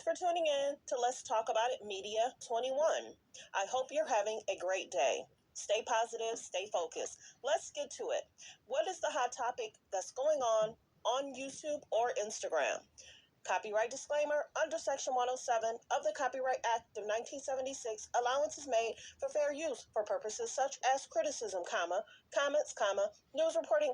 for tuning in to Let's Talk About It Media 21. I hope you're having a great day. Stay positive, stay focused. Let's get to it. What is the hot topic that's going on YouTube or Instagram? Copyright disclaimer: under Section 107 of the Copyright Act of 1976, allowance is made for fair use for purposes such as criticism, comments, news reporting,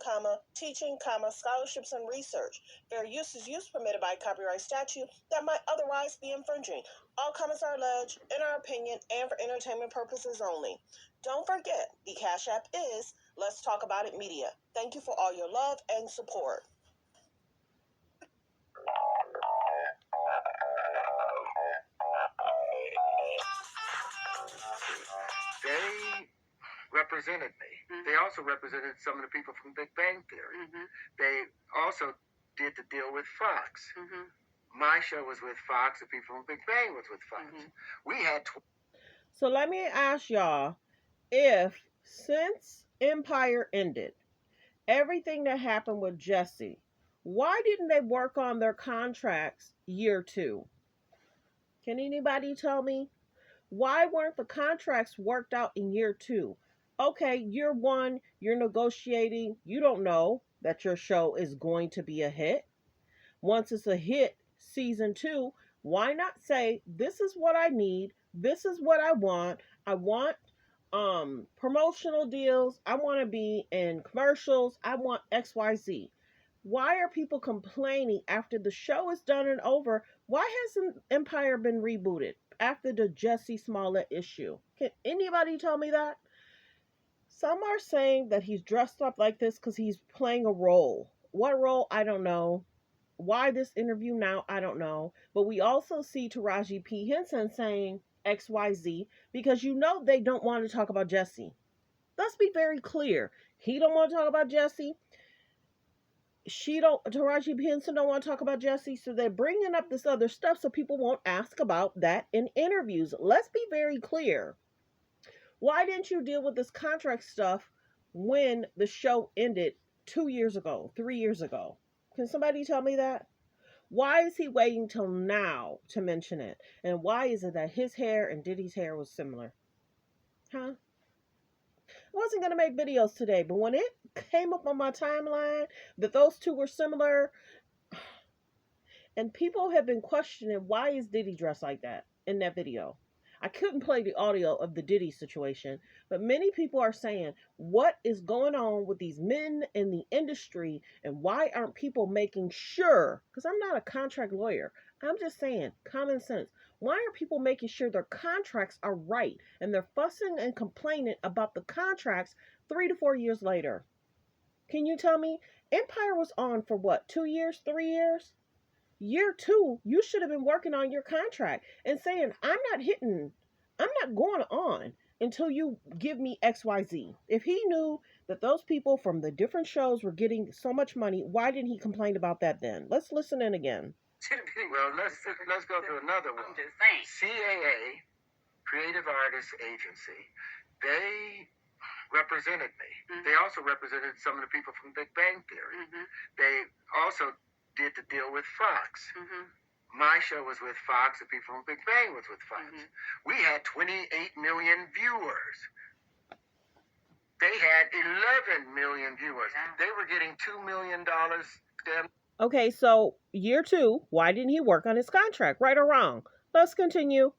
teaching, scholarships, and research. Fair use is use permitted by copyright statute that might otherwise be infringing. All comments are alleged, in our opinion, and for entertainment purposes only. Don't forget, the Cash App is Let's Talk About It Media. Thank you for all your love and support. They represented me. Mm-hmm. They also represented some of the people from Big Bang Theory. Mm-hmm. They also did the deal with Fox. Mm-hmm. My show was with Fox. The people from Big Bang was with Fox. Mm-hmm. We had... So let me ask y'all, if since Empire ended, everything that happened with Jesse, why didn't they work on their contracts year 2? Can anybody tell me? Why weren't the contracts worked out in year 2? Okay, year 1, you're negotiating. You don't know that your show is going to be a hit. Once it's a hit, season 2, why not say, this is what I need. This is what I want. I want promotional deals. I want to be in commercials. I want XYZ. Why are people complaining after the show is done and over? Why hasn't Empire been rebooted after the Jussie Smollett issue? Can anybody tell me that? Some are saying that he's dressed up like this because he's playing a role. What role? I don't know. Why this interview now? I don't know. But we also see Taraji P. Henson saying XYZ because you know they don't want to talk about Jussie. Let's be very clear. He don't want to talk about Jussie. Taraji P. Henson don't want to talk about Jussie, so they're bringing up this other stuff so people won't ask about that in interviews. Let's be very clear. Why didn't you deal with this contract stuff when the show ended 2 years ago, 3 years ago? Can somebody tell me that? Why is he waiting till now to mention it? And why is it that his hair and Diddy's hair was similar? Huh? I wasn't going to make videos today, but when it came up on my timeline that those two were similar, and people have been questioning, why is Diddy dressed like that in that video? I couldn't play the audio of the Diddy situation, but many people are saying, what is going on with these men in the industry, and why aren't people making sure? Because I'm not a contract lawyer. I'm just saying, common sense. Why are people making sure their contracts are right, and they're fussing and complaining about the contracts 3 to 4 years later? Can you tell me? Empire was on for what, 2 years, 3 years? Year 2, you should have been working on your contract and saying, I'm not going on until you give me XYZ. If he knew that those people from the different shows were getting so much money, why didn't he complain about that then? Let's listen in again. Well, let's go to another one. CAA, Creative Artists Agency, they represented me. Mm-hmm. They also represented some of the people from Big Bang Theory. Mm-hmm. They also did the deal with Fox. Mm-hmm. My show was with Fox. The people from Big Bang was with Fox. Mm-hmm. We had 28 million viewers. They had 11 million viewers. Yeah. They were getting $2 million. Okay, so year 2, why didn't he work on his contract? Right or wrong? Let's continue.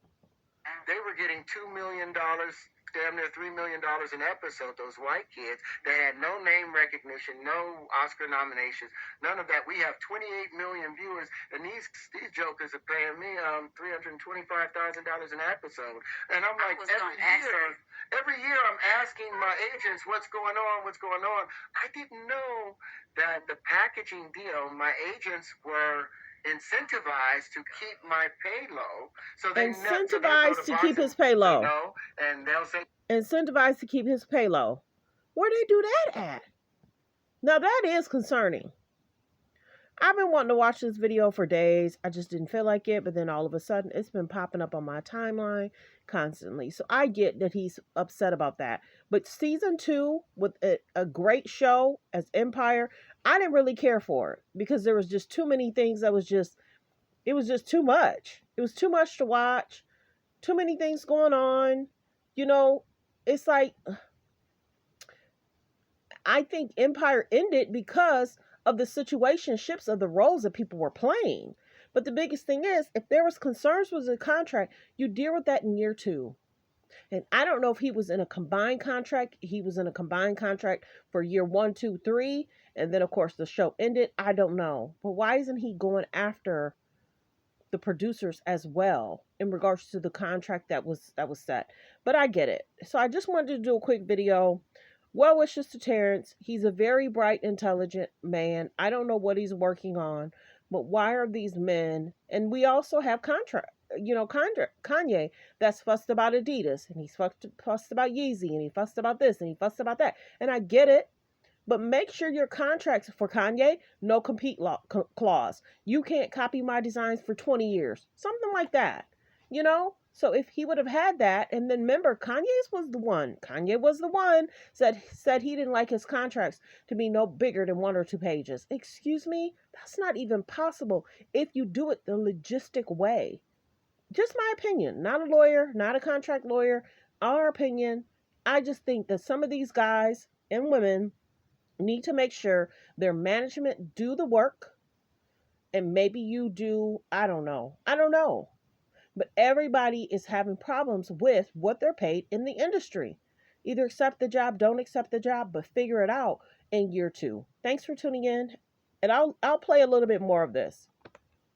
They were getting $2 million, damn near $3 million an episode, those white kids. They had no name recognition, no Oscar nominations, none of that. We have 28 million viewers, and these jokers are paying me $325,000 an episode. And I'm like, every year I'm asking my agents, what's going on? I didn't know that the packaging deal, my agents were incentivized to keep my pay low. So they incentivized to keep his pay low. And they'll say incentivized to keep his pay low. Where'd they do that at? Now that is concerning. I've been wanting to watch this video for days. I just didn't feel like it, but then all of a sudden it's been popping up on my timeline constantly. So I get that he's upset about that. But season 2 with a great show as Empire, I didn't really care for it because there was just too many things that was just, it was just too much. It was too much to watch, too many things going on. You know, it's like, I think Empire ended because of the situationships of the roles that people were playing. But the biggest thing is, if there was concerns with the contract, you deal with that in year 2. And I don't know if he was in a combined contract. He was in a combined contract for year 1, 2, 3, and then of course the show ended. I don't know. But why isn't he going after the producers as well in regards to the contract that was set? But I get it. So I just wanted to do a quick video. Well wishes to Terrence. He's a very bright, intelligent man. I don't know what he's working on, but why are these men? And we also have Kanye that's fussed about Adidas, and he's fussed about Yeezy, and he fussed about this, and he fussed about that. And I get it, but make sure your contracts for Kanye, no compete clause. You can't copy my designs for 20 years. Something like that, you know? So if he would have had that, and then remember, Kanye was the one said he didn't like his contracts to be no bigger than 1 or 2 pages. Excuse me? That's not even possible if you do it the logistic way. Just my opinion, not a lawyer, not a contract lawyer, our opinion. I just think that some of these guys and women need to make sure their management do the work, and maybe you do, I don't know. But everybody is having problems with what they're paid in the industry. Either accept the job, don't accept the job, but figure it out in year 2. Thanks for tuning in, and I'll play a little bit more of this.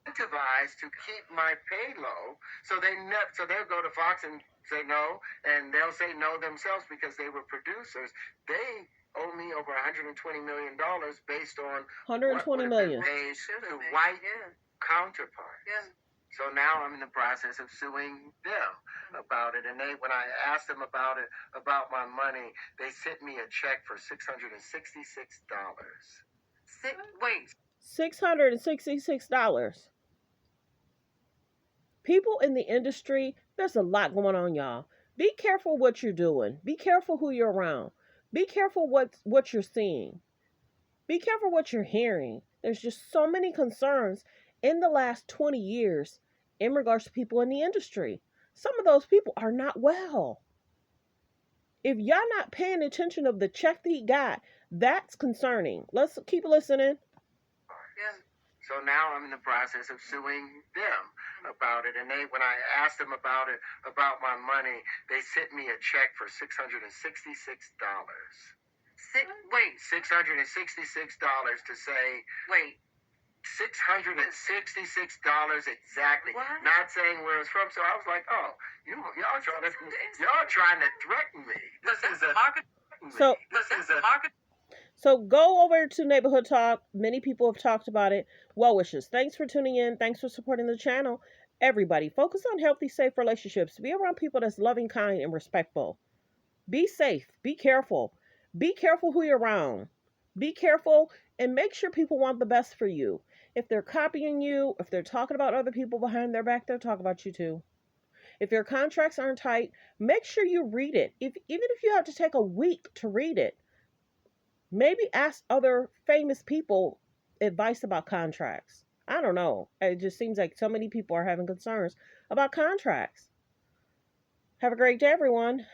Incentivized to keep my pay low, so they'll go to Fox and say no, and they'll say no themselves because they were producers. They owe me over $120 million based on $120 million paid to white counterparts. Yeah. So now I'm in the process of suing them about it. And when I asked them about my money, they sent me a check for $666. Wait. $666. People in the industry, there's a lot going on, y'all. Be careful what you're doing. Be careful who you're around. Be careful what you're seeing. Be careful what you're hearing. There's just so many concerns in the last 20 years in regards to people in the industry. Some of those people are not well. If y'all not paying attention of the check that he got, that's concerning. Let's keep listening. Yeah. So now I'm in the process of suing them about it. And when I asked them about my money, they sent me a check for $666. Wait. $666 to say, Wait. $666 exactly. What? Not saying where it's from. So I was like, oh, y'all trying to threaten me. This is a market. So go over to Neighborhood Talk. Many people have talked about it. Well wishes. Thanks for tuning in. Thanks for supporting the channel. Everybody, focus on healthy, safe relationships. Be around people that's loving, kind, and respectful. Be safe. Be careful. Be careful who you're around. Be careful and make sure people want the best for you. If they're copying you, if they're talking about other people behind their back, they'll talk about you too. If your contracts aren't tight, make sure you read it. Even if you have to take a week to read it, maybe ask other famous people advice about contracts. I don't know. It just seems like so many people are having concerns about contracts. Have a great day, everyone.